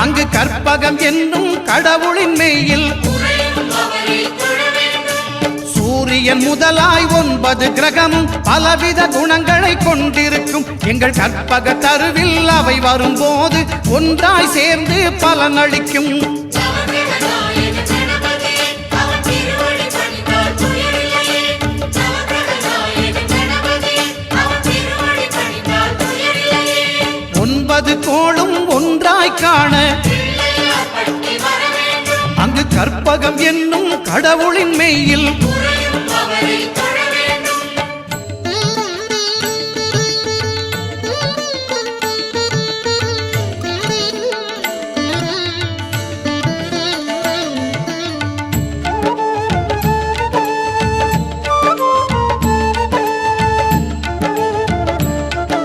அங்கு கற்பகம் என்னும் கடவுளின் மெய்யில் சூரியன் முதலாய் 9 கிரகமும் பலவித குணங்களை கொண்டிருக்கும் எங்கள் கற்பக தருவில் அவை வரும்போது ஒன்றாய் சேர்ந்து பலனளிக்கும். கோளும் ஒன்றாய் காண அங்கு கற்பகம் என்னும் கடவுளின் மெய்யில்